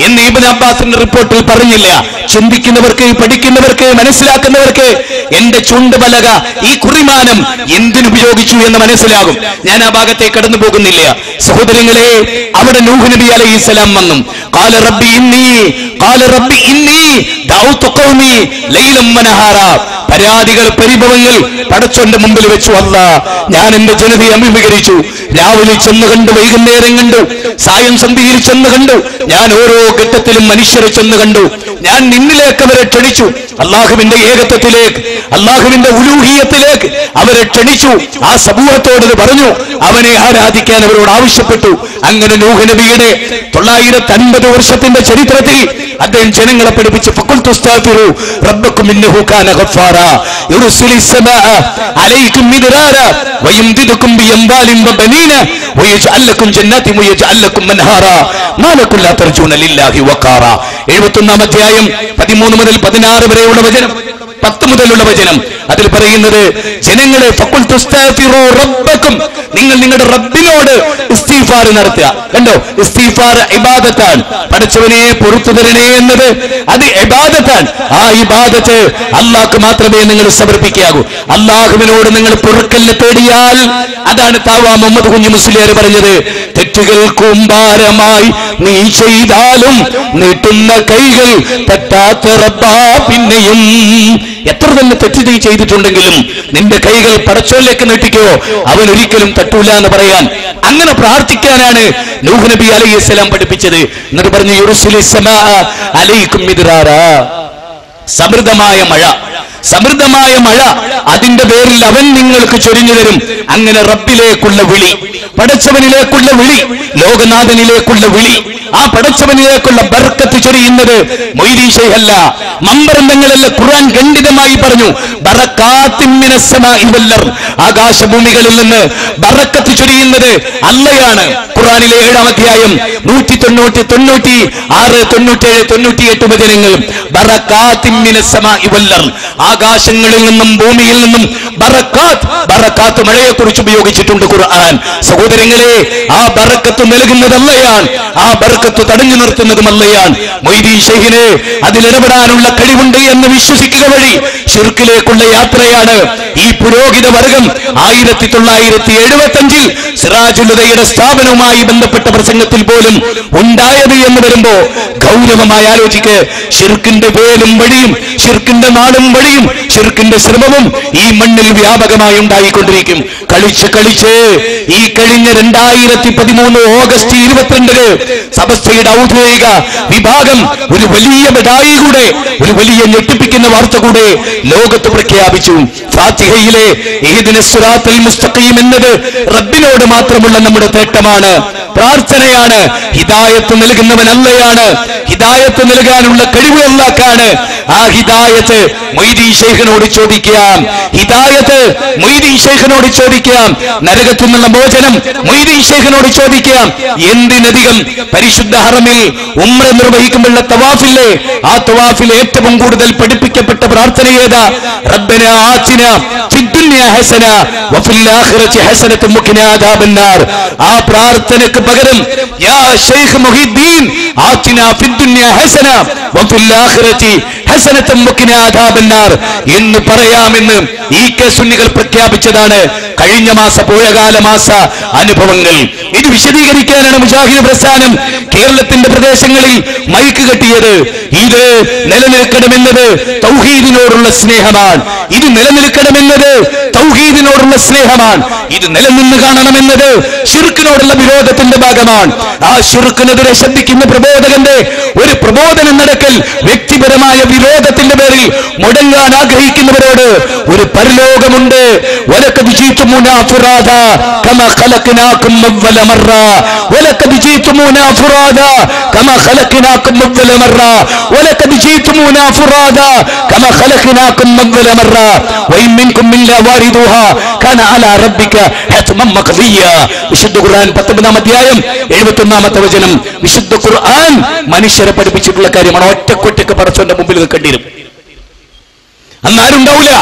എന്ന് ഇബ്നു അബ്ബാസിന്റെ റിപ്പോർട്ടിൽ പറഞ്ഞില്ല. ചിന്തിക്കുന്നവർക്ക്, പഠിക്കുന്നവർക്ക്, മനസ്സിലാക്കുന്നവർക്ക് എന്റെ ചുണ്ടുപലക, ഈ കുറിമാനം എന്തിനുപയോഗിച്ചു എന്ന് മനസ്സിലാകും. ഞാൻ ആ ഭാഗത്തേക്ക് കടന്നു പോകുന്നില്ല. സഹോദരങ്ങളെ, അവിടെ നൂഹ് നബി അലൈഹിസ്സലാം വന്നു. ഖാല റബ്ബി ഇന്നി ദഅഉതു ഖൗമി ലൈലൻ വനഹാറാ. പരാതികൾ, പരിഭവങ്ങൾ പടച്ചോന്റെ മുമ്പിൽ വെച്ചു. അല്ലാഹ്, ഞാൻ എന്റെ ജനതയെ അഭിമുഖീകരിച്ചു. രാവിലെ ചെന്ന് കണ്ടു, വൈകുന്നേരം കണ്ടു, സായം സന്ധിയിൽ ചെന്ന് കണ്ടു. ഞാൻ ഓരോ ഘട്ടത്തിലും മനുഷ്യരെ ചെന്ന് കണ്ടു. ഞാൻ നിന്നിലേക്ക് അവരെ ക്ഷണിച്ചു. അള്ളാഹുവിന്റെ ഏകത്വത്തിലേക്ക്, അള്ളാഹുവിന്റെ ഉലൂഹിയത്തിലേക്ക് അവരെ ക്ഷണിച്ചു. ആ സമൂഹത്തോട് പറഞ്ഞു, അവനെ ആരാധിക്കാൻ അവരോട് ആവശ്യപ്പെട്ടു. അങ്ങനെ നൂഹ് നബിയുടെ 950 വർഷത്തിന്റെ ചരിത്രത്തിൽ അദ്ദേഹം ജനങ്ങളെ പഠിപ്പിച്ചു. ഫഖുൽതു അസ്തഗ്ഫിറു റബ്ബക്കും ഇന്നഹു കാന ഗഫാറാ യുർസിലിസ് സമാഅ അലൈക്കും മിദ്റാരാ വയംദിദുക്കും ബിഅംവാലിൻ വബനീന വയജ്അൽ ലക്കും ജന്നാത്തിൻ വയജ്അൽ ലക്കും അൻഹാറാ മാ ലക്കും ലാ തർജൂന ലില്ലാഹി വഖാറാ. 71-ാം അധ്യായം 13 മുതൽ 16 വരെയുള്ള വചനം, 10 മുതലുള്ള വചനം. അതിൽ പറയുന്നത്, ജനങ്ങളെ ഫഖുൽതു അസ്തഗ്ഫിറു റബ്ബക്കും, നിങ്ങൾ നിങ്ങളുടെ റബ്ബിനോട് ഇസ്തിഗ്ഫാർ നടത്തുക. കണ്ടോ, ഇസ്തിഗ്ഫാർ ഇബാദത്താണ്. പടച്ചവനെ പുറത്തു തരണേ എന്നത് അത് ഇബാദത്താണ്. ആ ഇബാദത്ത് അല്ലാഹുക്ക് മാത്രമേ നിങ്ങൾ സമർപ്പിക്കാവൂ. അല്ലാഹുവിനോട് നിങ്ങൾ പൊറുക്കലിനെ തേടിയാൽ, അതാണ് താവ മുഹമ്മദ് കുഞ്ഞി മുസ്ലിയാർ പറഞ്ഞത്, തെറ്റുകൾ കൂമ്പാരമായി നീ ചെയ്താലും നീട്ടുന്ന കൈകൾ തെറ്റാത്ത റബ്ബാ പിന്നെയും. എത്ര തന്നെ തെറ്റ് നീ ചെയ്തിട്ടുണ്ടെങ്കിലും നിന്റെ കൈകൾ പടച്ചോനിലേക്ക് നീട്ടിക്കോ, അവൻ ഒരിക്കലും തട്ടൂല എന്ന് പറയാൻ. അങ്ങനെ പ്രാർത്ഥിക്കാനാണ് നൂഹ് നബി അലൈഹിസ്സലാം പഠിപ്പിച്ചത്. എന്നിട്ട് പറഞ്ഞു, യുർസിലിസ് സമാഅ അലൈക്കും മിദ്റാരാ, സമൃദ്ധമായ മഴ, സമൃദ്ധമായ മഴ, അതിന്റെ പേരിൽ അവൻ നിങ്ങൾക്ക് ചൊരിഞ്ഞു തരും. അങ്ങനെ റബ്ബിലേക്കുള്ള വിളി, പടച്ചവനിലേക്കുള്ള വിളി, ലോകനാഥനിലേക്കുള്ള വിളി, ആ പടച്ചവനിലേക്കുള്ള ബർക്കത്ത് ചൊരിയുന്നത് മൊയ്‌ലി ശൈഖല്ല, മമ്പറന്തങ്ങളല്ല. ഖുർആൻ ഖണ്ഡിതമായി പറഞ്ഞു, ബറകാത്തിൻ മിനസ് സമാഇ വൽ അർദ്, ആകാശഭൂമികളിൽ നിന്ന് ബറക്കത്ത് ചൊരിയുന്നത് അല്ലാഹയാണ്. ഖുർആനിലെ 7-ാം അധ്യായം 190, 96, 97, 98 വചനങ്ങൾ. ബറകാത്തിൻ മിനസ് സമാഇ വൽ അർദ്, ആകാശങ്ങളിൽ നിന്നും ഭൂമിയിൽ നിന്നും ബറകാത്ത്, ബറകാത്ത് മഴയെ കുറിച്ച് ഉപയോഗിച്ചിട്ടുണ്ട് ഖുർആൻ. സഹോദരങ്ങളെ, ആ ബറക്കത്ത് നൽകുന്നത് അല്ലാഹയാണ്, ആ ബറക്കത്ത് തടഞ്ഞു നിർത്തുന്നതും അല്ലാഹയാണ്. മൊയ്‌ലി ശൈഖിന് അതിലിടപെടാനുള്ള കഴിവുണ്ട് എന്ന് വിശ്വസിക്കുക വഴി ശിർക്കിലേക്കുള്ള യാത്രയാണ്. ഈ പുരോഹിത വർഗം 1975 സിറാജുൽ ഹുദയുടെ സ്ഥാപനവുമായി ബന്ധപ്പെട്ട പ്രസംഗത്തിൽ പോലും ഉണ്ടായത് എന്ന് വരുമ്പോ ഗൗരവമായി ആലോചിക്ക്. ശിർക്കിന്റെ വേലും വഴിയും ശിർക്കിന്റെ നാടും വഴിയും ശിർക്കിന്റെ ശ്രമവും ഈ മണ്ണിൽ വ്യാപകമായി ഉണ്ടായിക്കൊണ്ടിരിക്കും. കളിച്ച് കളിച്ച് ഈ കഴിഞ്ഞ 2013 ഓഗസ്റ്റ് 22 സമസ്തയുടെ ഔദ്യോഗിക വിഭാഗം ഒരു വലിയ ബദായി കൂടെ, ഒരു വലിയ ഞെട്ടിപ്പിക്കുന്ന വാർത്ത കൂടെ ലോകത്ത് പ്രഖ്യാപിച്ചു. ഫാത്തിഹയിലെ ഇഹ്ദിനസ് സിറാത്തൽ മുസ്തഖീം എന്നത് റബ്ബിനോട് മാത്രമുള്ള നമ്മുടെ തേട്ടമാണ്, പ്രാർത്ഥനയാണ്. ഹിദായത്ത് നൽകുന്നവൻ അല്ലാഹയാണ്, ഹിദായത്ത് നൽകാനുള്ള കഴിവ് അല്ലാഹ്ക്കാണ്. ആ ഹിദായത്ത് മൊയ്‌ലി ശൈഖിനോട് ചോദിക്കാം, ഹിദായത്ത് മൊയ്‌ലി ശൈഖിനോട് ചോദിക്കാം, നരകത്തിൽ നിന്നുള്ള മോചനം മൊയ്‌ലി ശൈഖിനോട് ചോദിക്കാം. എന്തിനധികം പരിശുദ്ധ ഹറമിൽ ഉംറ നിർവഹിക്കുമ്പോഴുള്ള തവാഫില്ലേ, ആ തവാഫിൽ ഏറ്റവും കൂടുതൽ പഠിപ്പിക്കപ്പെട്ട പ്രാർത്ഥന ഏതാ? റബ്ബനാ ആതിനാ ഫിദ്ദുനിയ ഹസന വഫിൽ ആഖിറതി ഹസനത്തും വഖിനാ അദാബന്നാർ. ആ പ്രാർത്ഥനയ്ക്ക് പകരം യാ ശൈഖ് മുഹിദ്ദീൻ ആതിനാ ഫിദ്ദുനിയ ഹസന വഫിൽ ആഖിറതി ഹസനത്തും വഖിനാ അദാബന്നാർ എന്ന് പറയാമെന്ന് ഈ സുന്നികൾ പ്രഖ്യാപിച്ചതാണ് കഴിഞ്ഞ പോയകാല മാസ അനുഭവങ്ങൾ. ഇത് വിശദീകരിക്കാനാണ് മുജാഹിദ് പ്രസ്ഥാനം കേരളത്തിന്റെ പ്രദേശങ്ങളിൽ മൈക്ക് കെട്ടിയത്. ഇത് നിലനിൽക്കണമെന്നത് തൗഹീദിനോടുള്ള സ്നേഹമാണ്, ഇത് നിലനിൽക്കണമെന്നത് തൗഹീദിനോടുള്ള സ്നേഹമാണ്, ഇത് നിലനിന്ന് കാണണമെന്നത് ശിർക്കിനോടുള്ള വിരോധത്തിന്റെ ഭാഗമാണ്. ആ ശിർക്കിനെതിരെ ശബ്ദിക്കുന്ന പ്രബോധകന്റെ ഒരു പ്രബോധനം നടക്കൽ വ്യക്തിപരമായ വിരോധത്തിന്റെ പേരിൽ മുടങ്ങാൻ ആഗ്രഹിക്കുന്നവരോട് ഒരു പരലോകമുണ്ട്. വലഖദ് ജീതുമുനാ ഫുറാദാ കമാ ഖലഖനാകും അവ്വല മറ, വലഖദ് ജീതുമുനാ ഫുറാദാ കമാ ഖലഖനാകും അവ്വല മറ, വലഖദ് ജീതുമുനാ ഫുറാദാ കമാ ഖലഖനാകും അവ്വല മറ വഇൻ മിൻകും ഇല്ലാ വാരിദുഹാ കാന അലാ റബ്ബിക ഹത്മൻ മഖദിയ. വിശുദ്ധ ഖുർആൻ 19-ാം അധ്യായം 71-ാമത്തെ വചനം. വിശുദ്ധ ഖുർആൻ മനുഷ്യരെ പഠിപ്പിച്ചിട്ടുള്ള കാര്യമാണ്. ഒറ്റക്കൊറ്റക്ക് പടച്ചവന്റെ മുമ്പിൽ നിൽക്കേണ്ടി വരും, അന്നാരുണ്ടാവില്ല.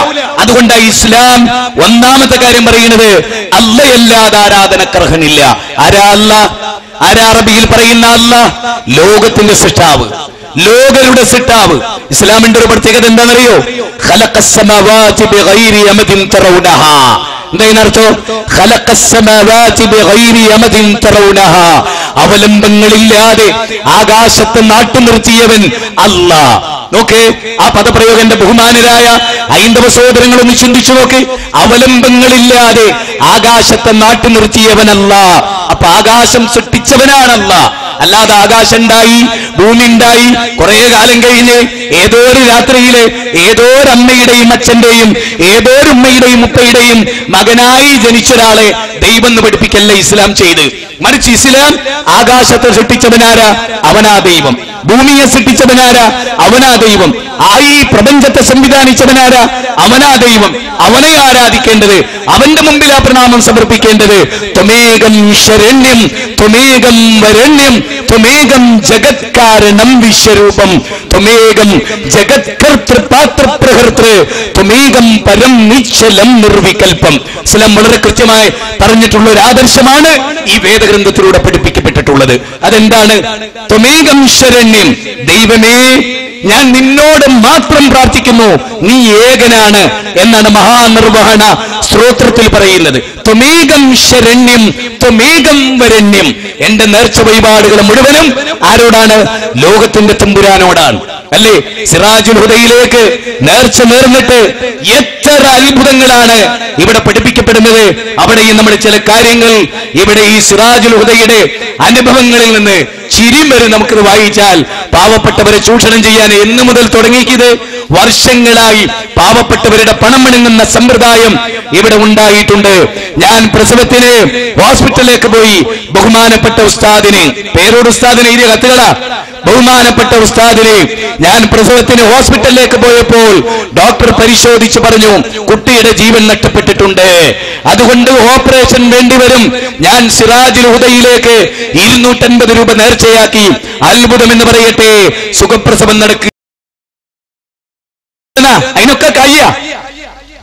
അതുകൊണ്ട് ഇസ്ലാം ഒന്നാമത്തെ കാര്യം പറയുന്നത് അല്ലാഹയല്ലാതെ ആരാധനക്കർഹനില്ല. ആരാ അല്ലാഹ്? ആരാ അറബിയിൽ പറയുന്ന അല്ലാഹ്? ലോകത്തിന്റെ സൃഷ്ടാവ്, ലോകരുടെ സൃഷ്ടാവ്. ഇസ്ലാമിന്റെ ഒരു പ്രത്യേകത എന്താണെന്നറിയോ? ഖലഖസ് സമാവാതി ബിഗൈരി അമദിൻ തറൗനഹാ. എന്തായിരുന്നർത്ഥം? ഖലഖസ് സമാവാതി ബിഗൈരി അമദിൻ തറൗനഹാ. അവലംബങ്ങളില്ലാതെ ആകാശത്തെ നാട്ടു നിർത്തിയവൻ അല്ലാഹ്. നോക്ക്, ആ പദപ്രയോഗന്റെ ബഹുമാനരായ ഹൈന്ദവ സഹോദരങ്ങളൊന്ന് ചിന്തിച്ചു നോക്ക്. അവലംബങ്ങളില്ലാതെ ആകാശത്തെ നാട്ടു നിർത്തിയവനല്ല. അപ്പൊ ആകാശം സൃഷ്ടിച്ചവനാണല്ല, അല്ലാതെ ആകാശം ഉണ്ടായി, ഭൂമി ഉണ്ടായി, കുറെ കാലം കഴിഞ്ഞ് ഏതോ ഒരു രാത്രിയില് ഏതോ ഒരു അമ്മയുടെയും അച്ഛന്റെയും ഏതോ ഒരു ഉമ്മയുടെയും ഉപ്പയുടെയും മകനായി ജനിച്ച ഒരാളെ ദൈവം എന്ന് പഠിപ്പിക്കല്ല ഇസ്ലാം ചെയ്ത്. മറിച്ച് ഇസ്ലാം ആകാശത്തെ സൃഷ്ടിച്ചവനാരാ? അവനാ ദൈവം. ഭൂമിയെ സൃഷ്ടിച്ചവനാരാ? അവനാ ദൈവം. ഈ പ്രപഞ്ചത്തെ സംവിധാനിച്ചവനാരാ? അവനാ ദൈവം. അവനെ ആരാധിക്കേണ്ടത്, അവന്റെ മുമ്പിലാ പ്രണാമം സമർപ്പിക്കേണ്ടത്. ത്വമേകം ശരണ്യം ത്വമേകം വരണ്യം ത്വമേകം ജഗത്കാരണം വിശ്വരൂപം ത്വമേകം ജഗത്കർത്തൃ പാത്രപ്രഹർത്തൃ ത്വമേകം പരം നിശ്ചലം നിർവികൽപ്പം. ഇസ്ലാം വളരെ കൃത്യമായി പറഞ്ഞിട്ടുള്ള ഒരു ആദർശമാണ് ഈ വേദഗ്രന്ഥത്തിലൂടെ പഠിപ്പിക്കപ്പെട്ടിട്ടുള്ളത്. അതെന്താണ്? ത്വമേകം ശരണ്യം, ദൈവമേ ഞാൻ നിന്നോട് മാത്രം പ്രാർത്ഥിക്കുന്നു, നീ ഏകനാണ് എന്നാണ് മഹാനിർവഹണ സ്തോത്രത്തിൽ പറയുന്നത്. ത്വമേകം ശരണ്യം ത്വമേകം വരണ്യം. എന്റെ നേർച്ച വഴിപാടുകൾ മുഴുവനും ആരോടാണ്? ലോകത്തിന്റെ തമ്പുരാനോടാണ്. അല്ലേ? സിറാജുൽ ഹുദയിലേക്ക് നേർച്ച നേർന്നിട്ട് എത്ര അത്ഭുതങ്ങളാണ് ഇവിടെ പഠിപ്പിക്കപ്പെടുന്നത്. അവിടെയും നമ്മുടെ ചില കാര്യങ്ങൾ ഇവിടെ ഈ സിറാജുൽ ഹുദയുടെ അനുഭവങ്ങളിൽ നിന്ന് ചിരിയും വരും. നമുക്കിത് വായിച്ചാൽ പാവപ്പെട്ടവരെ ചൂഷണം ചെയ്യാൻ എന്ന് മുതൽ തുടങ്ങിയത് വർഷങ്ങളായി പാവപ്പെട്ടവരുടെ പണം മിണുങ്ങുന്ന സമ്പ്രദായം ഇവിടെ ഉണ്ടായിട്ടുണ്ട്. ഞാൻ പ്രസവത്തിന് ഹോസ്പിറ്റലിലേക്ക് പോയി. ബഹുമാനപ്പെട്ട ഉസ്താദിനെ, പേരോട് ഉസ്താദിനെ എഴുതിയ കത്തുകളാ, ബഹുമാനപ്പെട്ട ഉസ്താദിനെ ഞാൻ പ്രസവത്തിന് ഹോസ്പിറ്റലിലേക്ക് പോയപ്പോൾ ഡോക്ടർ പരിശോധിച്ച് പറഞ്ഞു, കുട്ടിയുടെ ജീവൻ നഷ്ടപ്പെട്ടിട്ടുണ്ട്, അതുകൊണ്ട് ഓപ്പറേഷൻ വേണ്ടിവരും. ഞാൻ സിറാജുൽ ഹുദയിലേക്ക് 250 രൂപ നേർച്ചയാക്കി. അത്ഭുതം എന്ന് പറയട്ടെ, സുഖപ്രസവം നടക്കുക. അതിനൊക്കെ കഴിയ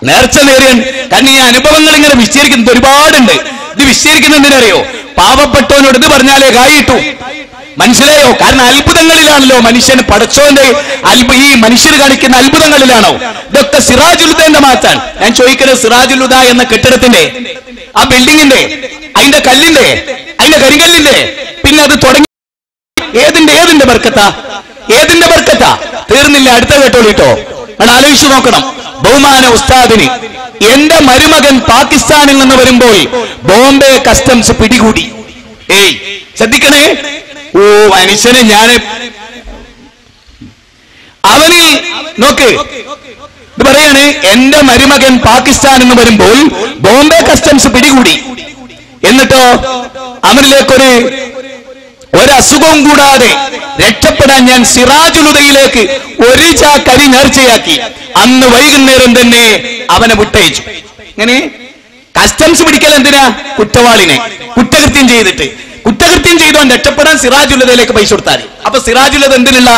നേർച്ച നേരിയൻ. കാരണം ഈ അനുഭവങ്ങൾ ഇങ്ങനെ വിശദീകരിക്കുന്നത് ഒരുപാടുണ്ട്. ഇത് വിശദീകരിക്കുന്ന എന്തിനറിയോ? പാവപ്പെട്ടവനോട് ഇത് പറഞ്ഞാലേ കായിട്ടു. മനസ്സിലായോ? കാരണം അത്ഭുതങ്ങളിലാണല്ലോ മനുഷ്യന് പടച്ചോന്റെ ഈ മനുഷ്യർ കാണിക്കുന്ന അത്ഭുതങ്ങളിലാണോ? ഇതൊക്കെ സിറാജുൽ ഹുദയുടെ മാത്രം. ഞാൻ ചോദിക്കുന്നത്, സിറാജുൽ ഹുദ എന്ന കെട്ടിടത്തിന്റെ, ആ ബിൽഡിങ്ങിന്റെ, അതിന്റെ കല്ലിന്റെ, അതിന്റെ കരിങ്കല്ലിന്റെ, പിന്നെ അത് തുടങ്ങി ഏതിന്റെ ബർക്കത്താ? ഏതിന്റെ ബർക്കത്താ? തീർന്നില്ല. അടുത്ത കേട്ടോളിട്ടോ, അത് ആലോചിച്ചു നോക്കണം. ബഹുമാന ഉസ്താദിന് എന്റെ മരുമകൻ പാകിസ്ഥാനിൽ നിന്ന് വരുമ്പോൾ ബോംബെ കസ്റ്റംസ് പിടികൂടി. ശ്രദ്ധിക്കണേ, ഓ മനുഷ്യനെ ഞാൻ അവന് നോക്ക്, ഇത് പറയാണ്, എന്റെ മരുമകൻ പാകിസ്ഥാനിൽ നിന്ന് വരുമ്പോൾ ബോംബെ കസ്റ്റംസ് പിടികൂടി. എന്നിട്ടോ അവനിലേക്കൊരു അസുഖവും കൂടാതെ രക്ഷപ്പെടാൻ ഞാൻ സിറാജുൽ ഹുദയിലേക്ക് ഒരു ചാക്കരി നേർച്ചയാക്കി. അന്ന് വൈകുന്നേരം തന്നെ അവനെ വിട്ടയച്ചു. ഇങ്ങനെ കസ്റ്റംസ് പിടിക്കൽ എന്തിനാ? കുറ്റവാളിനെ കുറ്റകൃത്യം ചെയ്തിട്ട്. കുറ്റകൃത്യം ചെയ്തോൻ രക്ഷപ്പെടാൻ സിറാജുൽ ഹുദയിലേക്ക് പൈസ കൊടുത്താൽ. അപ്പൊ സിറാജുൽ ഹുദ എന്തിനുള്ള?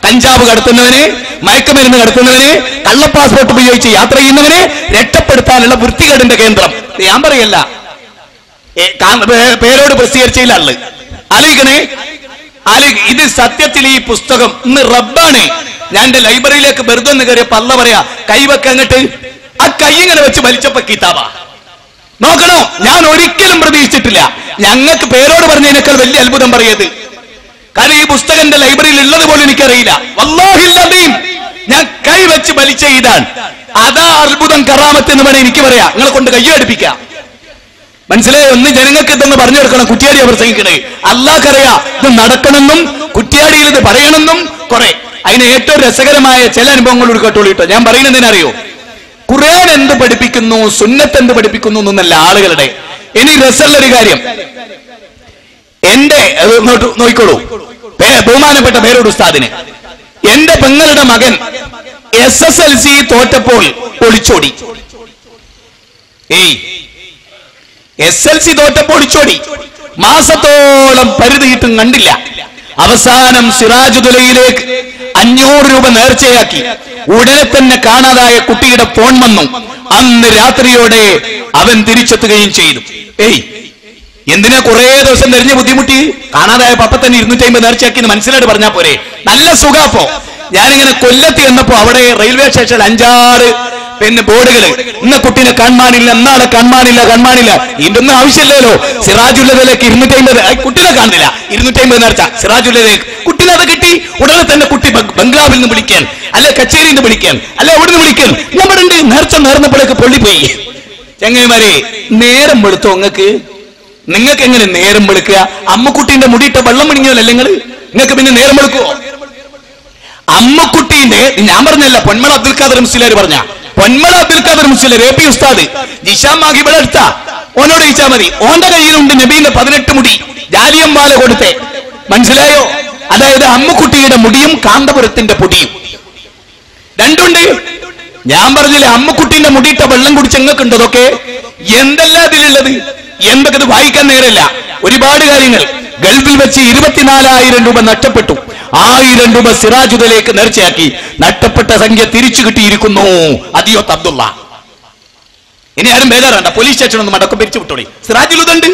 കഞ്ചാവ് കടത്തുന്നവന്, മയക്കുമരുന്ന് കടത്തുന്നവന്, കള്ള പാസ്പോർട്ട് ഉപയോഗിച്ച് യാത്ര ചെയ്യുന്നവനെ രക്ഷപ്പെടുത്താനുള്ള വൃത്തികേടിന്റെ കേന്ദ്രം. ഞാൻ പറയല്ല, പേരോട് പ്രസിദ്ധീകരിച്ചില്ല. ആലോചിക്കണേ, ഇത് സത്യത്തിൽ ഈ പുസ്തകം ഇന്ന് റബ്ബാണ്. ഞാൻ എന്റെ ലൈബ്രറിയിലേക്ക് വെറുതെ ഒന്ന് കയറിയപ്പോ അല്ല പറയാ, കൈവെക്ക അങ്ങട്ട്, ആ കൈ ഇങ്ങനെ വെച്ച് വലിച്ചപ്പോ കിതാബാ. നോക്കണോ, ഞാൻ ഒരിക്കലും പ്രതീക്ഷിച്ചിട്ടില്ല. ഞങ്ങൾക്ക് പേരോട് പറഞ്ഞതിനേക്കാൾ വലിയ അത്ഭുതം പറയത്. കാരണം ഈ പുസ്തകം എന്റെ ലൈബ്രറിയിൽ ഉള്ളത് പോലും എനിക്കറിയില്ല. വല്ലാഹിൽ അദീം, ഞാൻ കൈ വെച്ച് വലിച്ച ഇതാണ്. അതാ അത്ഭുതം, കറാമത്ത് എന്ന് വേണേ എനിക്ക് പറയാം. നിങ്ങളെ കൊണ്ട് കയ്യടിപ്പിക്കാം. മനസ്സിലായോ? ഒന്ന് ജനങ്ങൾക്ക് ഇതൊന്ന് പറഞ്ഞു കൊടുക്കണം. കുറ്റ്യാടിയാ പ്രസംഗിക്കണേ. അല്ലാഹ്ക്കറിയാ ഇത് നടക്കണമെന്നും കുറ്റ്യാടിയിൽ ഇത് പറയണമെന്നും കുറെ. അതിന് ഏറ്റവും രസകരമായ ചില അനുഭവങ്ങളോട് കേട്ടോളിട്ടോ. ഞാൻ പറയുന്നത് എന്തിനറിയോ? ഖുർആൻ എന്ത് പഠിപ്പിക്കുന്നു, സുന്നത്ത് എന്ത് പഠിപ്പിക്കുന്നു എന്നല്ല ആളുകളുടെ. ഇനി രസമുള്ളൊരു കാര്യം, എന്റെ നോക്കിക്കോളൂ, ബഹുമാനപ്പെട്ട പേരോട് ഉസ്താദിന് എന്റെ പെങ്ങളുടെ മകൻ SSLC തോറ്റപ്പോൾ ഒളിച്ചോടി. SLC തോറ്റപ്പോൾ ഒളിച്ചോടി. മാസത്തോളം പരിധിയിട്ടും കണ്ടില്ല. അവസാനം സിറാജുൽ ഹുദയിലേക്ക് 500 രൂപ നേർച്ചയാക്കി. ഉടനെ തന്നെ കാണാതായ കുട്ടിയുടെ ഫോൺ വന്നു. അന്ന് രാത്രിയോടെ അവൻ തിരിച്ചെത്തുകയും ചെയ്തു. എന്തിനാ കുറെ ദിവസം തെരഞ്ഞു ബുദ്ധിമുട്ടി? കാണാതായ പപ്പ തന്നെ 250 നേർച്ചയാക്കി മനസ്സിലായിട്ട് പറഞ്ഞാൽ പോരെ? നല്ല സുഖാപ്പോ. ഞാനിങ്ങനെ കൊല്ലത്ത് എന്നപ്പോ അവിടെ റെയിൽവേ സ്റ്റേഷനിൽ 5-6 ബോർഡുകൾ, ഇന്ന കുട്ടീനെ കാണാനില്ല, എന്നാളെ കാണാനില്ല. ഇതൊന്നും ആവശ്യമില്ലല്ലോ. സിറാജുൽ ഹുദയിലേക്ക് 250, കുട്ടീനെ കാണുന്നില്ല, 250 നേർച്ച സിറാജുൽ ഹുദയിലേക്ക്. കുട്ടീനെ അത് കിട്ടി. ഉടനെ തന്നെ കുട്ടി ബംഗ്ലാവിൽ നിന്ന് വിളിക്കാൻ, അല്ലെ കച്ചേരിയിൽ നിന്ന് വിളിക്കാൻ, അല്ലെ അവിടെ നിന്ന് വിളിക്കാൻ. നമ്മുടെ നേർച്ച നേർന്നപ്പോഴേക്ക് പൊള്ളിപ്പോയി. ചങ്ങന്മാരെ, നേരം വെളുത്തോ? നിങ്ങൾക്ക് നിങ്ങൾക്ക് എങ്ങനെ നേരം വെളുക്കുക? അമ്മക്കുട്ടീന്റെ മുടിയിട്ട വെള്ളം പിടിഞ്ഞതല്ലേ നിങ്ങൾ? നിങ്ങൾക്ക് പിന്നെ നേരം വെളുക്കുവോ? അമ്മക്കുട്ടീന്റെ, ഞാൻ പറഞ്ഞല്ല, പൊന്മള അബ്ദുൽ ഖാദർ മുസ്ലിയാർ പറഞ്ഞ, പൊന്മള അബ്ദുൽ ഖാദർ മുസ്ലിയാർ AP ഉസ്താദ് ജിഷാം മാഗി ഇവിടെ എടുത്ത ഓനോട് ചോദിച്ചാൽ മതി. ഓന്റെ കയ്യിലുണ്ട് നബീന്റെ 18 മുടി ജാലിയം വാല കൊടുത്തേ. മനസ്സിലായോ? അതായത് അമ്മക്കുട്ടിയുടെ മുടിയും കാന്തപുരത്തിന്റെ പൊടിയും രണ്ടുണ്ട്. ഞാൻ പറഞ്ഞില്ലേ, അമ്മക്കുട്ടീന്റെ മുടിയിട്ട വെള്ളം കുടിച്ച് എങ്ങക്കുണ്ട് അതൊക്കെ? എന്തെല്ലാം ഇതിലുള്ളത്, എന്തൊക്കെ വായിക്കാൻ നേരല്ല. ഒരുപാട് കാര്യങ്ങൾ. ഗൾഫിൽ വെച്ച് 24,000 രൂപ നഷ്ടപ്പെട്ടു. 1000 രൂപ സിറാജുദയിലേക്ക് നേർച്ചയാക്കി. നഷ്ടപ്പെട്ട സംഖ്യ തിരിച്ചു കിട്ടിയിരിക്കുന്നു. അദിയോത്ത് അബ്ദുള്ള. ഇനി ആരും ബേജാറാണ്ട, പോലീസ് സ്റ്റേഷൻ ഒന്ന് മടക്കം പിരിച്ചു വിട്ടോളി. സിറാജുലുദുണ്ട്.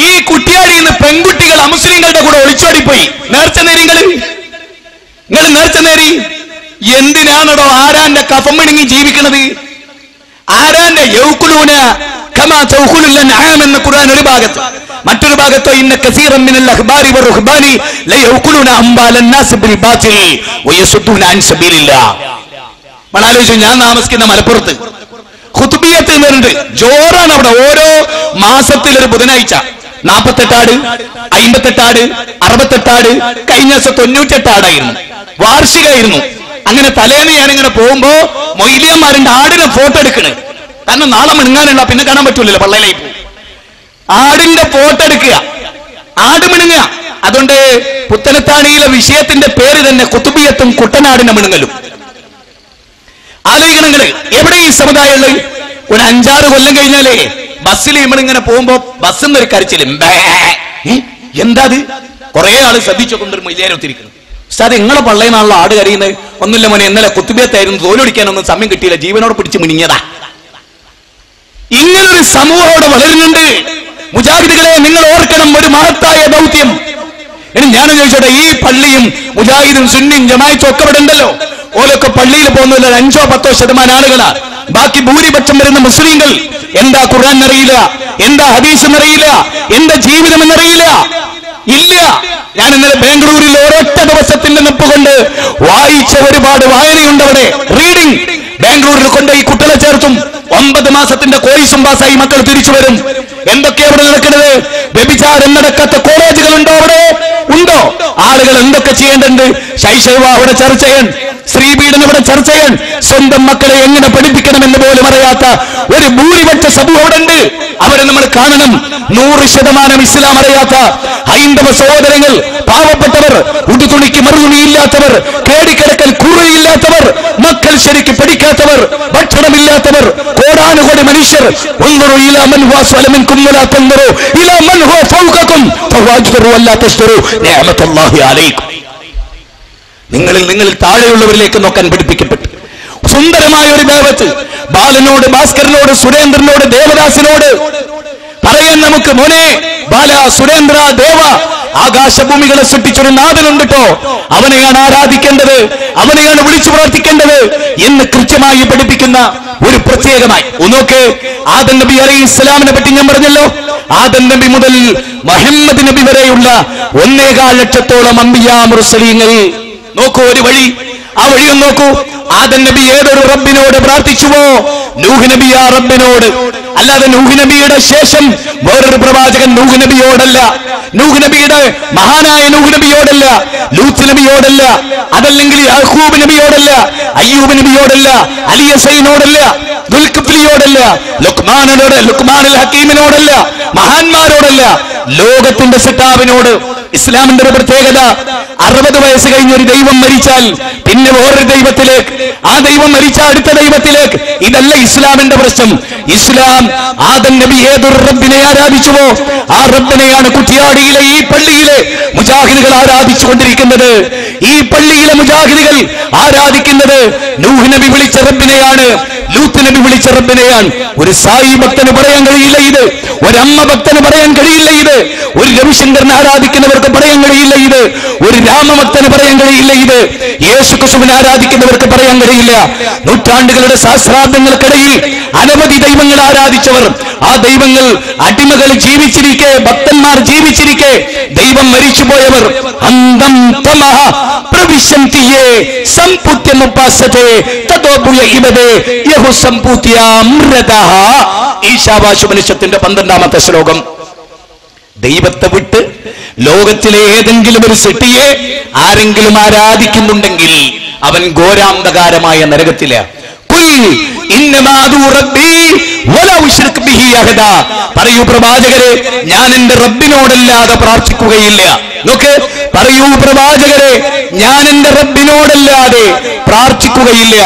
ഈ കുട്ടിയാടിയിൽ നിന്ന് പെൺകുട്ടികൾ അമുസ്ലിങ്ങളുടെ കൂടെ ഒളിച്ചോടിപ്പോയി. നേർച്ച നേരിങ്ങൾ നേർച്ച നേരി എന്തിനാണോ ആരാന്റെ കഫം മിണുങ്ങി ജീവിക്കുന്നത്? ആരാന്റെ യൗകുലൂന കമാ തൗകുലുൽ അൻആം എന്ന ഖുർആൻ ഒരു ഭാഗത്ത്, മറ്റൊരു ഭാഗത്ത് ഇന്ന കസീറൻ മിനൽ അഖ്ബാരി വറുഹ്ബാനി ലയൗകുലൂന അംവാലൻ നാസ് ബിൽ ബാതിൽ വയസുദ്ദൂന അൻ സബീലില്ലാഹ്. മണാലോചിച്ചു, ഞാൻ താമസിക്കുന്ന മലപ്പുറത്ത് ഖുതുബിയത്ത് എന്നുണ്ട്. ജോറാണ് അവിടെ. ഓരോ മാസത്തിൽ ഒരു ബുധനാഴ്ച 48 ആട്, 58 ആട്, 68 ആട്, കഴിഞ്ഞ ദിവസം 98 ആടായിരുന്നു. വാർഷികമായിരുന്നു. അങ്ങനെ തലേന്ന് ഞാനിങ്ങനെ പോകുമ്പോ മൊയ്ലിയന്മാരുടെ ആടിനെ ഫോട്ടോ എടുക്കണ്. കാരണം നാളെ മിണുങ്ങാനുള്ള, പിന്നെ കാണാൻ പറ്റൂലല്ലോ, പള്ളയിലായി പോകും. ആടിന്റെ ഫോട്ടോ എടുക്കുക, ആട് മിണുങ്ങുക. അതുകൊണ്ട് പുത്തനത്താണിയിലെ വിഷയത്തിന്റെ പേര് തന്നെ കുത്തുബിയത്തും കുട്ടനാടിന്റെ മിണുങ്ങലും. ആലോചിക്കണങ്ങള്, എവിടെ ഈ സമുദായമുള്ളത്? ഒരു 5-6 കൊല്ലം കഴിഞ്ഞാലേ ബസ്സിൽ നമ്മളിങ്ങനെ പോകുമ്പോ ബസ്സിന്ന് ഒരു കരച്ചില്. എന്താ അത്? കുറെ ആള് ശ്രദ്ധിച്ചുകൊണ്ടൊരു മൊയ്ലിയാരൊത്തിരിക്കുന്നു. ഉസ്താദ്, നിങ്ങളെ പള്ളയിനാണല്ലോ ആട് കരയുന്നത്. ഒന്നുമില്ല മോനെ, ഇന്നലെ കുത്തുബിയത്തായിരുന്നു, തോലൊടിക്കാനൊന്നും സമയം കിട്ടിയില്ല, ജീവനോട് പിടിച്ച് മിനിഞ്ഞതാ. ഇങ്ങനൊരു സമൂഹം അവിടെ വളരുന്നുണ്ട്. മുജാഹിദുകളെ, നിങ്ങൾ ഓർക്കണം ഒരു മഹത്തായ ദൗത്യം. ഇനി ഞാൻ ചോദിച്ചോട്ടെ, ഈ പള്ളിയും മുജാഹിദും സുന്നിയും ജമാഅത്തും ഒക്കെ ഇവിടെ ഉണ്ടല്ലോ. ഓലൊക്കെ പള്ളിയിൽ പോകുന്നില്ല 5-10% ആളുകളാ. ബാക്കി ഭൂരിപക്ഷം വരുന്ന മുസ്ലിങ്ങൾ എന്താ ഖുർആൻ എന്നറിയില്ല, എന്താ ഹദീസ് എന്നറിയില്ല, എന്താ ജീവിതം എന്നറിയില്ല. ഇല്ല. ഞാൻ ഇന്നലെ ബാംഗ്ലൂരിൽ ഒരൊറ്റ ദിവസത്തിന്റെ നിപ്പ് കൊണ്ട് വായിച്ച ഒരുപാട് വായനയുണ്ട് അവിടെ. റീഡിംഗ്. ബാംഗ്ലൂരിൽ കൊണ്ട് ഈ കുട്ടികളെ ചേർത്തും 9 മാസത്തിന്റെ കോഴ്സും പാസ്സായി മക്കൾ തിരിച്ചു വരും. എന്തൊക്കെയാ അവിടെ നടക്കുന്നത്? വ്യഭിചാരം നടക്കാത്ത കോളേജുകളുണ്ടോ അവിടെ? ഉണ്ടോ? ആളുകൾ എന്തൊക്കെ ചെയ്യേണ്ടതുണ്ട്? ശൈശവ അവിടെ ചർച്ച ചെയ്യാൻ, സ്ത്രീപീഡനം ഇവിടെ ചർച്ച ചെയ്യാൻ, സ്വന്തം മക്കളെ എങ്ങനെ പഠിപ്പിക്കണമെന്ന് പോലും അറിയാത്ത ഒരു ഭൂരിപക്ഷ സമൂഹം അവിടെ ഉണ്ട്. അവരെ നമ്മൾ കാണണം. 100% ഇസ്ലാം അറിയാത്ത ഹൈന്ദവ സഹോദരങ്ങൾ, പാവപ്പെട്ടവർ, ഉടുതുണിക്ക് മറുതുണിയില്ലാത്തവർ, കേടിക്കിടക്കൽ കൂറയില്ലാത്തവർ, മക്കൾ ശരിക്ക് പഠിക്കാത്തവർ, ഭക്ഷണമില്ലാത്തവർ, കോടാനുകോടി മനുഷ്യർ. നിങ്ങളിൽ താഴെയുള്ളവരിലേക്ക് നോക്കാൻ പഠിപ്പിക്കപ്പെട്ടു. സുന്ദരമായ ഒരു ദാവത്ത്. ബാലനോട്, ഭാസ്കരനോട്, സുരേന്ദ്രനോട്, ദേവദാസിനോട് പറയാൻ നമുക്ക്, മോനെ ബാല, സുരേന്ദ്ര, ദേവ, ആകാശഭൂമികളെ സൃഷ്ടിച്ചൊരു നാഥനുണ്ട് കേട്ടോ, അവനെയാണ് ആരാധിക്കേണ്ടത്, അവനെയാണ് വിളിച്ചു പ്രാർത്ഥിക്കേണ്ടത് എന്ന് കൃത്യമായി പഠിപ്പിക്കുന്ന ഒരു പ്രത്യേകമായി. നോക്ക്, ആദം നബി അലൈഹിസ്സലാമിനെ പറ്റി ഞാൻ പറഞ്ഞല്ലോ. ആദം നബി മുതൽ മുഹമ്മദ് നബി വരെയുള്ള 1.25 ലക്ഷത്തോളം അംബിയാ മുർസലീങ്ങൾ. നോക്കൂ ഒരു വഴി. ആ വഴിയും നോക്കൂ. ആദം നബി ഏതൊരു റബ്ബിനോട് പ്രാർത്ഥിച്ചുവോ? നൂഹ് നബി ആ റബ്ബിനോട്. അല്ലാതെ നൂഹ് നബിയുടെ ശേഷം വേറൊരു പ്രവാചകൻ നൂഹ് നബിയോടല്ല, നൂഹ് നബിയുടെ മഹാനായ നൂഹ് നബിയോടല്ല, ലൂത്ത് നബിയോടല്ല, അതല്ലെങ്കിൽ യാഖൂബ് നബിയോടല്ല, അയ്യൂബ് നബിയോടല്ല, അലിയസൈനോടല്ല, ദുൽഖിഫ്ലിയോടല്ല, ലുക്മാനുൽ ഹക്കീമിനോടല്ല, മഹാന്മാരോടല്ല, ലോകത്തിന്റെ സിട്ടാവിനോട്. ഇസ്ലാമിന്റെ ഒരു പ്രത്യേകത, 60 വയസ്സ് കഴിഞ്ഞ ഒരു ദൈവം മരിച്ചാൽ പിന്നെ വേറൊരു ദൈവത്തിലേക്ക്, ആ ദൈവം മരിച്ച അടുത്ത ദൈവത്തിലേക്ക്. ഇതല്ല ഇസ്ലാമിന്റെ പ്രശ്നം. ഇസ്ലാം ആദം നബി ഏതൊരു റബ്ബിനെ ആരാധിച്ചുവോ ആ റബ്ബിനെയാണ് കുറ്റിയാടിയിലെ ഈ പള്ളിയിലെ മുജാഹിദുകൾ ആരാധിച്ചു കൊണ്ടിരിക്കുന്നത്. ഈ പള്ളിയിലെ മുജാഹിദുകൾ ആരാധിക്കുന്നത് നൂഹ് നബി വിളിച്ച റബ്ബിനെയാണ്, ലൂത്ത് നബി വിളിച്ച റബ്ബിനെയാണ്. ഒരു സായി ഭക്തന് പറയാൻ കഴിയില്ല ഇത്, ഒരമ്മ ഭക്തന് പറയാൻ കഴിയില്ല ഇത്, ഒരു രവിശങ്കരനെ ആരാധിക്കുന്നവർക്ക് പറയാൻ കഴിയില്ല ഇത്, ഒരു രാമഭക്തന് പറയാൻ കഴിയില്ല ഇത്, യേശു ക്രിസ്തുവിനെ ആരാധിക്കുന്നവർക്ക് പറയാൻ കഴിയില്ല. നൂറ്റാണ്ടുകളുടെ സഹസ്രാബ്ദങ്ങൾക്കിടയിൽ അനവധി ദൈവങ്ങൾ ആരാധിച്ചവർ, ആ ദൈവങ്ങൾ അടിമകൾ ജീവിച്ചിരിക്കെ, ഭക്തന്മാർ ജീവിച്ചിരിക്കെ ദൈവം മരിച്ചുപോയവർ, അന്തം തമഹ പ്രവിശന്തിയെ സംപൂത്യമുപാസത്തെ തദോബുയ ഇബദേ യഹു സംപൂത്യാമൃതഃ. ഈശാവാശുപനിഷത്തിന്റെ 12ാമത്തെ ശ്ലോകം. ദൈവത്തെ വിട്ട് ലോകത്തിലെ ഏതെങ്കിലും ഒരു സൃഷ്ടിയെ ആരെങ്കിലും ആരാധിക്കുന്നുണ്ടെങ്കിൽ അവൻ ഘോരാന്ധകാരമായ നരകത്തില. പറയൂ പ്രവാചകരെ, ഞാൻ എന്റെ റബ്ബിനോടല്ലാതെ പ്രാർത്ഥിക്കുകയില്ല. നോക്ക്, പറയൂ പ്രവാചകരെ, ഞാൻ എന്റെ റബ്ബിനോടല്ലാതെ പ്രാർത്ഥിക്കുകയില്ല.